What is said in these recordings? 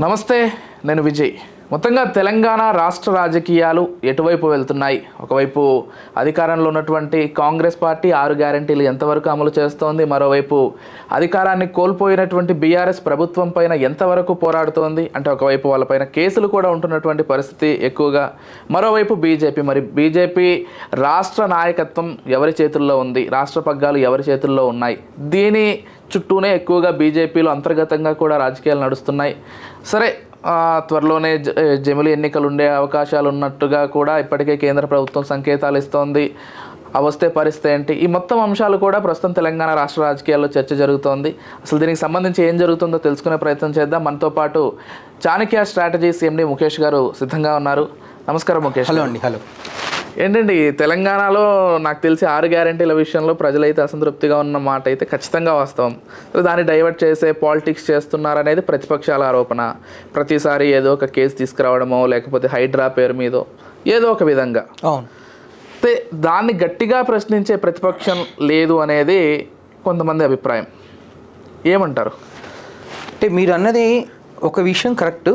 నమస్తే, నేను విజయ్. మొత్తంగా తెలంగాణ రాష్ట్ర రాజకీయాలు ఎటువైపు వెళ్తున్నాయి? ఒకవైపు అధికారంలో ఉన్నటువంటి కాంగ్రెస్ పార్టీ 6 గ్యారెంటీలు ఎంతవరకు అమలు చేస్తోంది, మరోవైపు అధికారాన్ని కోల్పోయినటువంటి బీఆర్ఎస్ ప్రభుత్వం పైన ఎంతవరకు పోరాడుతోంది. అంటే ఒకవైపు వాళ్ళపైన కేసులు కూడా ఉంటున్నటువంటి పరిస్థితి ఎక్కువగా, మరోవైపు బీజేపీ రాష్ట్ర నాయకత్వం ఎవరి చేతుల్లో ఉంది, రాష్ట్ర పగ్గాలు ఎవరి చేతుల్లో ఉన్నాయి. దీని చుట్టూనే ఎక్కువగా బీజేపీలో అంతర్గతంగా కూడా రాజకీయాలు నడుస్తున్నాయి. సరే, త్వరలోనే జమిలి ఎన్నికలు ఉండే అవకాశాలు ఉన్నట్టుగా కూడా ఇప్పటికే కేంద్ర ప్రభుత్వం సంకేతాలు ఇస్తోంది. అవస్తే పరిస్థితి ఏంటి? ఈ మొత్తం అంశాలు కూడా ప్రస్తుతం తెలంగాణ రాష్ట్ర రాజకీయాల్లో చర్చ జరుగుతోంది. అసలు దీనికి సంబంధించి ఏం జరుగుతుందో తెలుసుకునే ప్రయత్నం చేద్దాం. మనతో పాటు చాణక్య స్ట్రాటజీస్ ఎండి ముఖేష్ గారు సిద్ధంగా ఉన్నారు. నమస్కారం ముఖేష్. హలో అండి. హలో. ఏంటండి, తెలంగాణలో నాకు తెలిసి 6 గ్యారెంటీల విషయంలో ప్రజలైతే అసంతృప్తిగా ఉన్న మాట అయితే ఖచ్చితంగా వాస్తవం. దాన్ని డైవర్ట్ చేసే పాలిటిక్స్ చేస్తున్నారనేది ప్రతిపక్షాల ఆరోపణ. ప్రతిసారి ఏదో ఒక కేసు తీసుకురావడమో లేకపోతే హైడ్రా పేరు మీదో ఏదో ఒక విధంగా. అవును. అయితే దాన్ని గట్టిగా ప్రశ్నించే ప్రతిపక్షం లేదు అనేది కొంతమంది అభిప్రాయం. ఏమంటారు? అంటే మీరు అన్నది ఒక విషయం కరెక్ట్.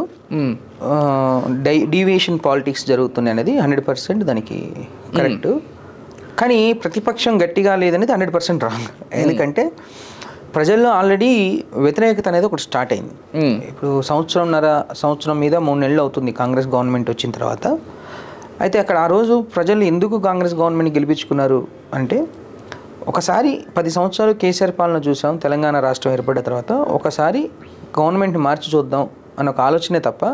డీవియేషన్ పాలిటిక్స్ జరుగుతుంది అనేది 100% దానికి కరెక్ట్. కానీ ప్రతిపక్షం గట్టిగా లేదనేది 100% రాంగ్. ఎందుకంటే ప్రజల్లో ఆల్రెడీ వ్యతిరేకత అనేది ఒకటి స్టార్ట్ అయింది. ఇప్పుడు సంవత్సరం మీద 3 నెలలు అవుతుంది కాంగ్రెస్ గవర్నమెంట్ వచ్చిన తర్వాత. అయితే అక్కడ ఆ రోజు ప్రజలు ఎందుకు కాంగ్రెస్ గవర్నమెంట్ గెలిపించుకున్నారు అంటే, ఒకసారి 10 సంవత్సరాలు కేసీఆర్ పాలన చూసాం తెలంగాణ రాష్ట్రం ఏర్పడిన తర్వాత. ఒకసారి గవర్నమెంట్ మార్చి చూద్దాం అన్న ఒక ఆలోచనే తప్ప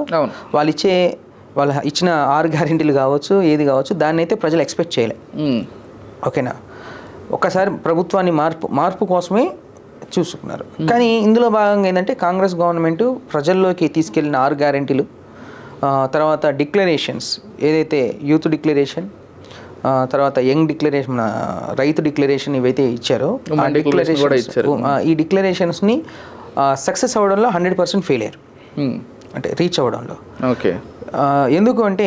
వాళ్ళు ఇచ్చిన 6 గ్యారెంటీలు కావచ్చు, ఏది కావచ్చు, దాన్ని అయితే ప్రజలు ఎక్స్పెక్ట్ చేయలే. ఓకేనా? ఒకసారి ప్రభుత్వాన్ని మార్పు కోసమే చూసుకున్నారు. కానీ ఇందులో భాగంగా ఏంటంటే కాంగ్రెస్ గవర్నమెంట్ ప్రజల్లోకి తీసుకెళ్లిన 6 గ్యారెంటీలు, తర్వాత డిక్లరేషన్స్, ఏదైతే యూత్ డిక్లరేషన్, తర్వాత యంగ్ డిక్లరేషన్, రైతు డిక్లరేషన్, ఇవైతే ఇచ్చారో ఈ డిక్లరేషన్స్ని సక్సెస్ అవ్వడంలో 100% ఫెయిల్ అయ్యారు. అంటే రీచ్ అవ్వడంలో. ఓకే. ఎందుకు అంటే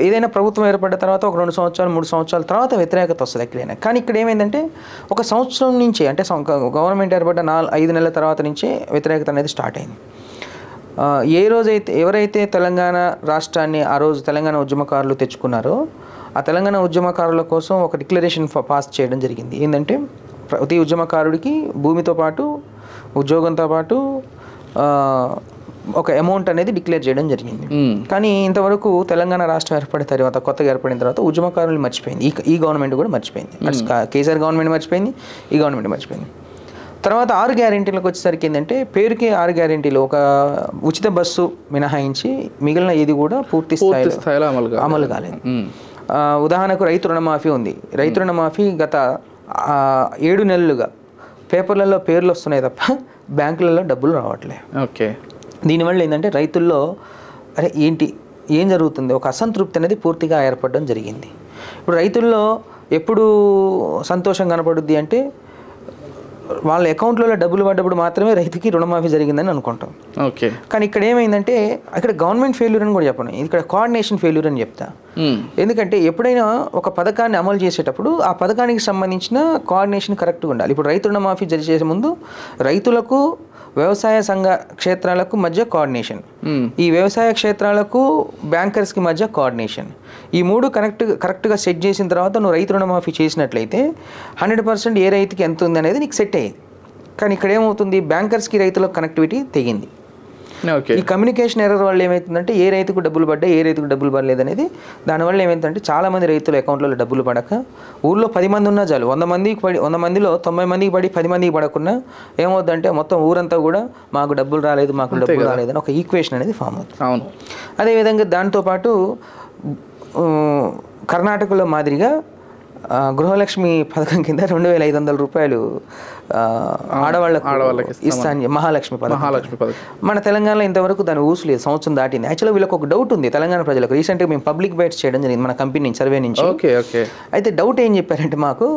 ఏదైనా ప్రభుత్వం ఏర్పడిన తర్వాత ఒక 2 సంవత్సరాలు 3 సంవత్సరాల తర్వాత వ్యతిరేకత వస్తుంది ఎక్కడైనా. కానీ ఇక్కడ ఏమైందంటే ఒక సంవత్సరం నుంచే, అంటే గవర్నమెంట్ ఏర్పడ్డ 5 నెలల తర్వాత నుంచే వ్యతిరేకత అనేది స్టార్ట్ అయింది. ఎవరైతే తెలంగాణ రాష్ట్రాన్ని ఆ రోజు తెలంగాణ ఉద్యమకారులు తెచ్చుకున్నారో ఆ తెలంగాణ ఉద్యమకారుల కోసం ఒక డిక్లరేషన్ పాస్ చేయడం జరిగింది. ఏంటంటే ప్రతి ఉద్యమకారుడికి భూమితో పాటు ఉద్యోగంతో పాటు ఒక అమౌంట్ అనేది డిక్లేర్ చేయడం జరిగింది. కానీ ఇంతవరకు తెలంగాణ రాష్ట్రం ఏర్పడిన తర్వాత, కొత్తగా ఏర్పడిన తర్వాత ఉద్యమకారులు మర్చిపోయింది. ఈ గవర్నమెంట్ కూడా మర్చిపోయింది. కేసీఆర్ గవర్నమెంట్ మర్చిపోయింది, ఈ గవర్నమెంట్ మర్చిపోయింది. తర్వాత 6 గ్యారెంటీలకు వచ్చేసరికి ఏంటంటే పేరుకే 6 గ్యారెంటీలు, ఒక ఉచిత బస్సు మినహాయించి మిగిలిన ఏది కూడా పూర్తి స్థాయిలో అమలు కాలేదు. ఉదాహరణకు రైతు రుణమాఫీ ఉంది. రైతు రుణమాఫీ గత 7 నెలలుగా పేపర్లలో పేర్లు వస్తున్నాయి తప్ప బ్యాంకులలో డబ్బులు రావట్లేదు. ఓకే. దీనివల్ల ఏంటంటే రైతుల్లో ఏం జరుగుతుంది, ఒక అసంతృప్తి అనేది పూర్తిగా ఏర్పడడం జరిగింది. ఇప్పుడు రైతుల్లో ఎప్పుడు సంతోషం కనపడుద్ది అంటే వాళ్ళ అకౌంట్లలో డబ్బులు పడ్డప్పుడు మాత్రమే రైతుకి రుణమాఫీ జరిగిందని అనుకుంటాం. ఓకే. కానీ ఇక్కడ ఏమైందంటే అక్కడ గవర్నమెంట్ ఫెయిల్యూర్ అని కూడా చెప్పను, ఇక్కడ కోఆర్డినేషన్ ఫెయిల్యూర్ అని చెప్తా. ఎందుకంటే ఎప్పుడైనా ఒక పథకాన్ని అమలు చేసేటప్పుడు ఆ పథకానికి సంబంధించిన కోఆర్డినేషన్ కరెక్ట్గా ఉండాలి. ఇప్పుడు రైతు రుణమాఫీ చేసే ముందు రైతులకు, వ్యవసాయ సంఘ క్షేత్రాలకు మధ్య కోఆర్డినేషన్, ఈ వ్యవసాయ క్షేత్రాలకు బ్యాంకర్స్కి మధ్య కోఆర్డినేషన్, ఈ 3 కరెక్ట్గా సెట్ చేసిన తర్వాత నువ్వు రైతు రుణమాఫీ చేసినట్లయితే 100% ఏ రైతుకి ఎంత ఉంది అనేది నీకు సెట్ అయ్యేది. కానీ ఇక్కడ ఏమవుతుంది, బ్యాంకర్స్కి రైతులకు కనెక్టివిటీ తెగింది. ఈ కమ్యూనికేషన్ ఎర్రర్ వల్ల ఏమవుతుందంటే ఏ రైతుకు డబ్బులు పడ్డాయి, ఏ రైతుకు డబ్బులు పడలేదు అనేది. దానివల్ల ఏమవుతుందంటే చాలామంది రైతుల అకౌంట్లలో డబ్బులు పడక, ఊళ్ళో 10 మంది ఉన్నా చాలు, 100 మందిలో 90 మందికి పడి 10 మందికి పడకుండా ఏమవుతుందంటే మొత్తం ఊరంతా కూడా మాకు డబ్బులు రాలేదు అని ఒక ఈక్వేషన్ అనేది ఫామ్ అవుతుంది. అవును. అదేవిధంగా దాంతోపాటు కర్ణాటకలో మాదిరిగా గృహలక్ష్మి పథకం కింద 2,500 రూపాయలు ఆడవాళ్ళకి ఇస్తాను, మహాలక్ష్మి పథకం. మన తెలంగాణలో ఇంతవరకు దాని ఊసు లేదు, సంవత్సరం దాటింది. యాక్చువల్గా వీళ్ళకి ఒక డౌట్ ఉంది తెలంగాణ ప్రజలకు. రీసెంట్గా మేము పబ్లిక్ బైట్స్ చేయడం జరిగింది మన కంపెనీ నుంచి, సర్వే నుంచి. అయితే డౌట్ ఏం చెప్పారంటే మాకు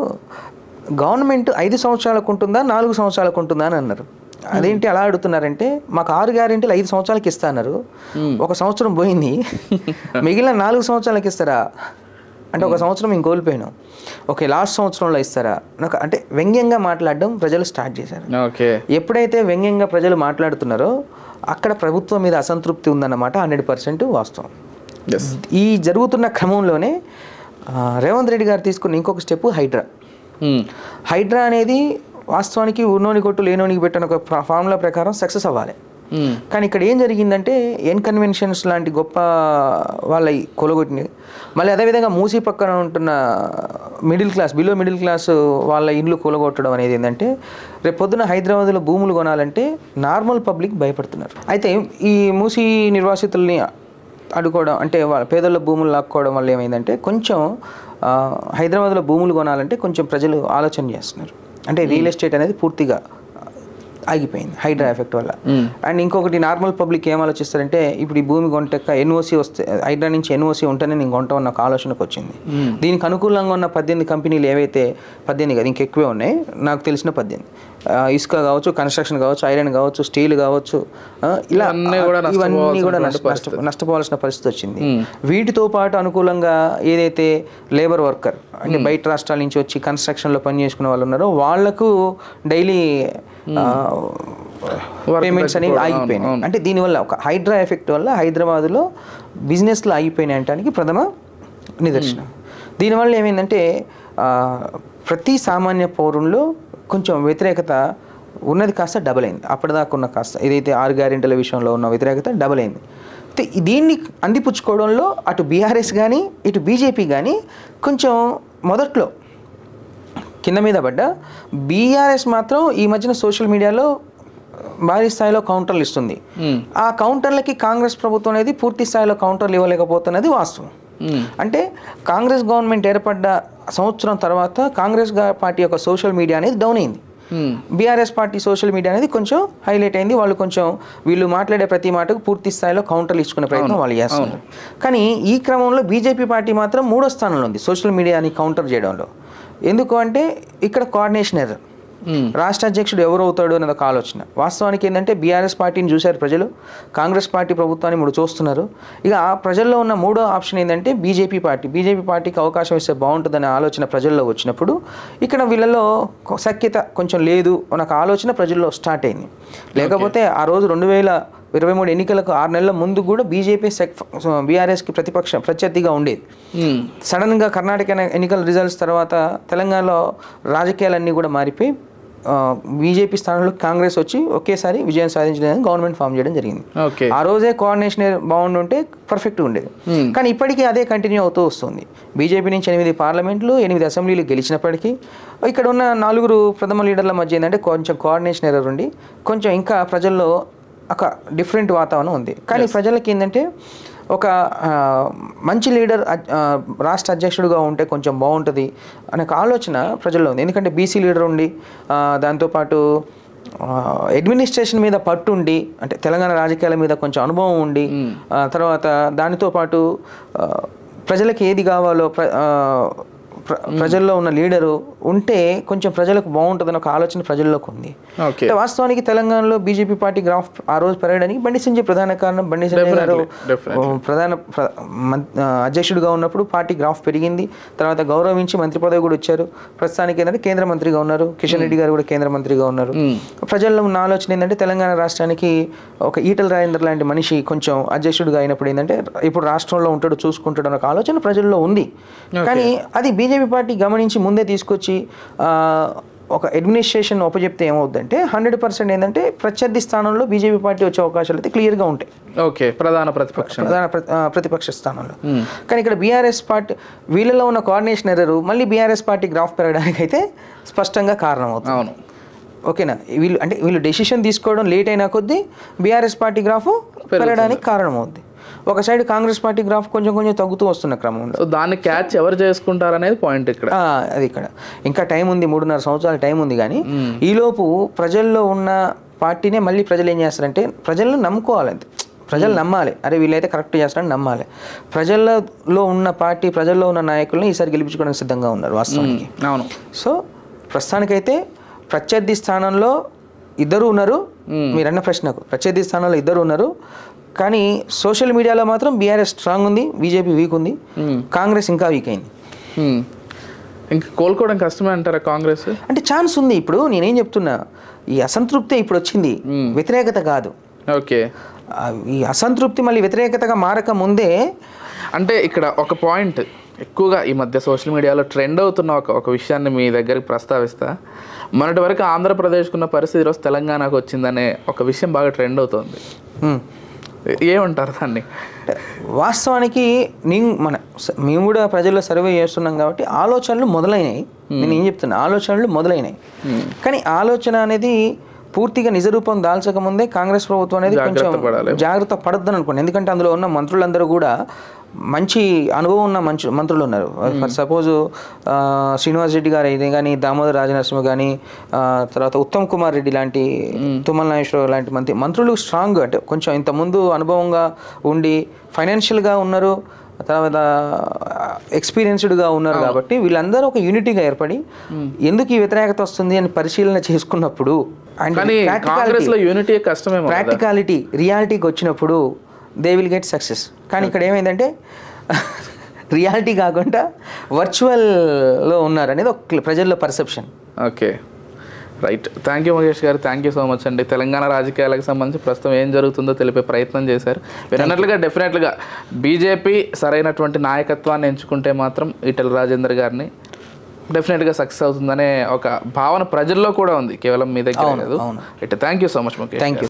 గవర్నమెంట్ 5 సంవత్సరాలకు ఉంటుందా 4 సంవత్సరాలకు ఉంటుందా అని అన్నారు. అదేంటి అలా అడుగుతున్నారంటే, మాకు 6 గ్యారెంటీలు 5 సంవత్సరాలకి ఇస్తా అన్నారు, 1 సంవత్సరం పోయింది, మిగిలిన 4 సంవత్సరాలకి ఇస్తారా అంటే ఒక సంవత్సరం మేము కోల్పోయినాం, ఓకే లాస్ట్ సంవత్సరంలో ఇస్తారా నాకు అంటే వ్యంగ్యంగా మాట్లాడడం ప్రజలు స్టార్ట్ చేశారు. ఓకే, ఎప్పుడైతే వ్యంగ్యంగా ప్రజలు మాట్లాడుతున్నారో అక్కడ ప్రభుత్వం మీద అసంతృప్తి ఉందన్నమాట 100% వాస్తవం. ఈ జరుగుతున్న క్రమంలోనే రేవంత్ రెడ్డి గారు తీసుకున్న ఇంకొక స్టెప్ హైడ్రా అనేది వాస్తవానికి ఉన్నోని కొట్టు లేనోనికి పెట్టిన ఒక ఫార్ములా ప్రకారం సక్సెస్ అవ్వాలి. కానీ ఇక్కడ ఏం జరిగిందంటే కన్వెన్షన్స్ లాంటి గొప్ప వాళ్ళ కొలగొట్టినాయి. మళ్ళీ అదేవిధంగా మూసీ పక్కన ఉంటున్న బిలో మిడిల్ క్లాస్ వాళ్ళ ఇల్లు కూలగొట్టడం అనేది ఏంటంటే రేపు పొద్దున హైదరాబాద్లో భూములు కొనాలంటే నార్మల్ పబ్లిక్ భయపడుతున్నారు. అయితే ఈ మూసీ నిర్వాసితుల్ని అడుకోవడం అంటే వాళ్ళ పేదల భూములు లాక్కోవడం వల్ల ఏమైందంటే కొంచెం హైదరాబాద్లో భూములు కొనాలంటే కొంచెం ప్రజలు ఆలోచన చేస్తున్నారు. అంటే రియల్ ఎస్టేట్ అనేది పూర్తిగా ఆగిపోయింది హైడ్రా ఎఫెక్ట్ వల్ల. అండ్ ఇంకొకటి నార్మల్ పబ్లిక్ ఏం ఆలోచిస్తారంటే ఇప్పుడు ఈ భూమి కొంటాక ఎన్ఓసి వస్తే హైడ్రా నుంచి ఎన్ఓసి ఉంటేనే నేను కొంటామని నాకు ఆలోచనకు వచ్చింది. దీనికి అనుకూలంగా ఉన్న 18 కంపెనీలు ఏవైతే 18 కాదు ఇంకెక్కువే ఉన్నాయి నాకు తెలిసిన 18 ఇసుక కావచ్చు, కన్స్ట్రక్షన్ కావచ్చు, ఐరన్ కావచ్చు, స్టీల్ కావచ్చు, ఇలా ఇవన్నీ కూడా నష్టపోవాల్సిన పరిస్థితి వచ్చింది. వీటితో పాటు అనుకూలంగా ఏదైతే లేబర్ వర్కర్ అంటే బయట రాష్ట్రాల నుంచి వచ్చి కన్స్ట్రక్షన్లో పని చేసుకునే వాళ్ళు ఉన్నారో వాళ్లకు డైలీ పేమెంట్స్ అనేవి ఆగిపోయినాయి. అంటే దీనివల్ల ఒక హైడ్రా ఎఫెక్ట్ వల్ల హైదరాబాద్లో బిజినెస్లు ఆగిపోయినాయి అంటానికి ప్రథమ నిదర్శనం. దీనివల్ల ఏమైందంటే ప్రతి సామాన్య పౌరుల్లో కొంచెం వ్యతిరేకత ఉన్నది కాస్త డబల్ అయింది. అప్పటిదాకా ఉన్న కాస్త ఏదైతే 6 గ్యారెంటీల విషయంలో ఉన్న వ్యతిరేకత డబల్ అయింది. దీన్ని అందిపుచ్చుకోవడంలో అటు బీఆర్ఎస్ కానీ ఇటు బీజేపీ కానీ కొంచెం మొదట్లో కింద మీద పడ్డ, బీఆర్ఎస్ మాత్రం ఈ మధ్యన సోషల్ మీడియాలో భారీ స్థాయిలో కౌంటర్లు ఇస్తుంది. ఆ కౌంటర్లకి కాంగ్రెస్ ప్రభుత్వం అనేది పూర్తి స్థాయిలో కౌంటర్లు ఇవ్వలేకపోతున్నది వాస్తవం. అంటే కాంగ్రెస్ గవర్నమెంట్ ఏర్పడ్డ సంవత్సరం తర్వాత కాంగ్రెస్ పార్టీ యొక్క సోషల్ మీడియా అనేది డౌన్ అయింది. బీఆర్ఎస్ పార్టీ సోషల్ మీడియా అనేది కొంచెం హైలైట్ అయింది. వాళ్ళు కొంచెం వీళ్ళు మాట్లాడే ప్రతి మాటకు పూర్తి స్థాయిలో కౌంటర్లు ఇచ్చుకునే ప్రయత్నం వాళ్ళు చేస్తున్నారు. కానీ ఈ క్రమంలో బీజేపీ పార్టీ మాత్రం 3వ స్థానంలో ఉంది సోషల్ మీడియాని కౌంటర్ చేయడంలో. ఎందుకు అంటే ఇక్కడ కోఆర్డినేషన్ ఎర్రర్. రాష్ట్ర అధ్యక్షుడు ఎవరు అవుతాడు అనేది ఒక ఆలోచన. వాస్తవానికి ఏంటంటే బీఆర్ఎస్ పార్టీని చూశారు ప్రజలు, కాంగ్రెస్ పార్టీ ప్రభుత్వాన్ని ఇప్పుడు చూస్తున్నారు. ఇక ఆ ప్రజల్లో ఉన్న 3వ ఆప్షన్ ఏంటంటే బీజేపీ పార్టీకి అవకాశం ఇస్తే బాగుంటుందనే ఆలోచన ప్రజల్లో వచ్చినప్పుడు ఇక్కడ వీళ్ళలో సఖ్యత కొంచెం లేదు అన్న ఆలోచన ప్రజల్లో స్టార్ట్ అయింది. లేకపోతే ఆ రోజు 2023 ఎన్నికలకు 6 నెలల ముందు కూడా బీజేపీ బీఆర్ఎస్కి ప్రత్యర్థిగా ఉండేది. సడన్గా కర్ణాటక ఎన్నికల రిజల్ట్స్ తర్వాత తెలంగాణలో రాజకీయాలన్నీ కూడా మారిపోయి బీజేపీ స్థానంలో కాంగ్రెస్ వచ్చి ఒకేసారి విజయం సాధించడానికి గవర్నమెంట్ ఫామ్ చేయడం జరిగింది. ఆ రోజే కోఆర్డినేషన్ బాగుండుంటే పర్ఫెక్ట్గా ఉండేది. కానీ ఇప్పటికీ అదే కంటిన్యూ అవుతూ వస్తుంది. బీజేపీ నుంచి 8 పార్లమెంట్లు 8 అసెంబ్లీలు గెలిచినప్పటికీ ఇక్కడ ఉన్న 4 ప్రథమ లీడర్ల మధ్య ఏంటంటే కొంచెం కోఆర్డినేషన్ ఎర్రర్ ఉండి కొంచెం ఇంకా ప్రజల్లో ఒక డిఫరెంట్ వాతావరణం ఉంది. కానీ ప్రజలకి ఏంటంటే ఒక మంచి లీడర్ రాష్ట్ర అధ్యక్షుడిగా ఉంటే కొంచెం బాగుంటుంది అనే ఒక ఆలోచన ప్రజల్లో ఉంది. ఎందుకంటే బీసీ లీడర్ ఉండి దాంతోపాటు అడ్మినిస్ట్రేషన్ మీద పట్టుండి అంటే తెలంగాణ రాజకీయాల మీద కొంచెం అనుభవం ఉండి తర్వాత దానితో పాటు ప్రజలకు ఏది కావాలో ప్రజల్లో ఉన్న లీడరు ఉంటే కొంచెం ప్రజలకు బాగుంటుందని ఒక ఆలోచన ప్రజల్లోకి ఉంది. వాస్తవానికి తెలంగాణలో బీజేపీ పార్టీ గ్రాఫ్ ఆ రోజు పెరగడానికి బండి సంజయ్ ప్రధాన కారణం. బండి సంజయ్ గారు అధ్యక్షుడిగా ఉన్నప్పుడు పార్టీ గ్రాఫ్ పెరిగింది. తర్వాత గౌరవించి మంత్రి పదవి కూడా వచ్చారు. ప్రస్తుతానికి ఏంటంటే కేంద్ర మంత్రిగా ఉన్నారు. కిషన్ రెడ్డి గారు కూడా కేంద్ర మంత్రిగా ఉన్నారు. ప్రజల్లో ఉన్న ఆలోచన ఏంటంటే తెలంగాణ రాష్ట్రానికి ఒక ఈటల రాజేందర్ లాంటి మనిషి కొంచెం అధ్యక్షుడిగా అయినప్పుడు ఏంటంటే ఇప్పుడు రాష్ట్రంలో ఉంటాడు చూసుకుంటాడు అనే ఆలోచన ప్రజల్లో ఉంది. కానీ అది బీజేపీ పార్టీ గమనించి ముందే తీసుకొచ్చి ఒక అడ్మినిస్ట్రేషన్ ఒప్పచెప్తే ఏమవుతుందంటే 100% ఏంటంటే ప్రత్యర్థి స్థానంలో బీజేపీ పార్టీ వచ్చే అవకాశాలు అయితే క్లియర్గా ఉంటాయి. ప్రధాన ప్రతిపక్ష స్థానంలో. కానీ ఇక్కడ బీఆర్ఎస్ పార్టీ వీళ్ళలో ఉన్న కోఆర్డినేషన్ ఎర్రర్ మళ్ళీ బీఆర్ఎస్ పార్టీ గ్రాఫ్ పెరగడానికి అయితే స్పష్టంగా కారణం అవుతుంది. ఓకేనా, వీళ్ళు డెసిషన్ తీసుకోవడం లేట్ అయినా కొద్దీ బీఆర్ఎస్ పార్టీ గ్రాఫ్ పెరగడానికి కారణం అవుతుంది. ఒక సైడ్ కాంగ్రెస్ పార్టీ గ్రాఫ్ కొంచెం తగ్గుతూ వస్తున్న క్రమంలో దాన్ని క్యాచ్ ఎవరు చేసుకుంటారు అనేది పాయింట్ ఇక్కడ. అది ఇక్కడ ఇంకా టైం ఉంది, 3.5 సంవత్సరాల టైం ఉంది. కానీ ఈలోపు ప్రజల్లో ఉన్న పార్టీనే మళ్ళీ ప్రజలు ఏం చేస్తారంటే ప్రజలను నమ్ముకోవాలంతే. ప్రజలు నమ్మాలి, అరే వీళ్ళైతే కరెక్ట్ చేస్తారని నమ్మాలి. ప్రజల్లో ఉన్న పార్టీ ప్రజల్లో ఉన్న నాయకులను ఈసారి గెలిపించుకోవడానికి సిద్ధంగా ఉన్నారు వాస్తవానికి. అవును. సో ప్రస్తుతానికైతే ప్రత్యర్థి స్థానంలో 2 ఉన్నారు. మీరన్న ప్రశ్నకు ప్రత్యర్థి స్థానంలో 2 ఉన్నారు. కానీ సోషల్ మీడియాలో మాత్రం బీఆర్ఎస్ స్ట్రాంగ్ ఉంది, బీజేపీ వీక్ ఉంది, కాంగ్రెస్ ఇంకా వీక్ అయింది. ఇంకా కోలుకోవడం కష్టమే అంటారా కాంగ్రెస్? అంటే ఛాన్స్ ఉంది. ఇప్పుడు నేనేం చెప్తున్నా, ఈ అసంతృప్తి ఇప్పుడు వచ్చింది, వ్యతిరేకత కాదు. ఓకే, ఈ అసంతృప్తి మళ్ళీ వ్యతిరేకతగా మారక ముందే. అంటే ఇక్కడ ఒక పాయింట్ ఎక్కువగా ఈ మధ్య సోషల్ మీడియాలో ట్రెండ్ అవుతున్న ఒక విషయాన్ని మీ దగ్గరికి ప్రస్తావిస్తా. మొన్నటి వరకు ఆంధ్రప్రదేశ్కున్న పరిస్థితి ఈరోజు తెలంగాణకు వచ్చిందనే ఒక విషయం బాగా ట్రెండ్ అవుతుంది. ఏమంటారు దాన్ని? వాస్తవానికి మేము కూడా ప్రజల్లో సర్వే చేస్తున్నాం కాబట్టి ఆలోచనలు మొదలైనాయి. నేను ఏం చెప్తున్నా, ఆలోచనలు మొదలైనాయి. కానీ ఆలోచన అనేది పూర్తిగా నిజరూపం దాల్చకముందే కాంగ్రెస్ ప్రభుత్వం అనేది కొంచెం జాగ్రత్త పడద్దని అనుకోండి. ఎందుకంటే అందులో ఉన్న మంత్రులందరూ కూడా మంచి అనుభవం ఉన్న మంత్రులు ఉన్నారు. ఫర్ సపోజ్ శ్రీనివాస్ రెడ్డి గారు అయితే కానీ, దామోదర్ రాజనరసింహ కానీ, తర్వాత ఉత్తమ్ కుమార్ రెడ్డి లాంటి, తుమ్మల నాగేశ్వరరావు లాంటి మంత్రులు స్ట్రాంగ్, అంటే కొంచెం ఇంతకుముందు అనుభవంగా ఉండి ఫైనాన్షియల్గా ఉన్నారు, తర్వాత ఎక్స్పీరియన్స్డ్గా ఉన్నారు. కాబట్టి వీళ్ళందరూ ఒక యూనిటీగా ఏర్పడి ఎందుకు ఈ వ్యతిరేకత వస్తుంది అని పరిశీలన చేసుకున్నప్పుడు, ప్రాక్టికాలిటీ రియాలిటీకి వచ్చినప్పుడు దే విల్ గెట్ సక్సెస్. కానీ ఇక్కడ ఏమైందంటే రియాలిటీ కాకుండా వర్చువల్లో ఉన్నారు అనేది ఒక ప్రజల్లో perception. Okay, right. Thank you Mahesh గారు, థ్యాంక్ యూ సో మచ్ అండి. తెలంగాణ రాజకీయాలకు సంబంధించి ప్రస్తుతం ఏం జరుగుతుందో తెలిపే ప్రయత్నం చేశారు. మీరు అన్నట్లుగా డెఫినెట్గా బీజేపీ సరైనటువంటి నాయకత్వాన్ని ఎంచుకుంటే మాత్రం ఈటెల రాజేందర్ గారిని డెఫినెట్గా సక్సెస్ అవుతుందనే ఒక భావన ప్రజల్లో కూడా ఉంది, కేవలం మీ దగ్గర లేదు. Thank you so much Mukesh. Thank you.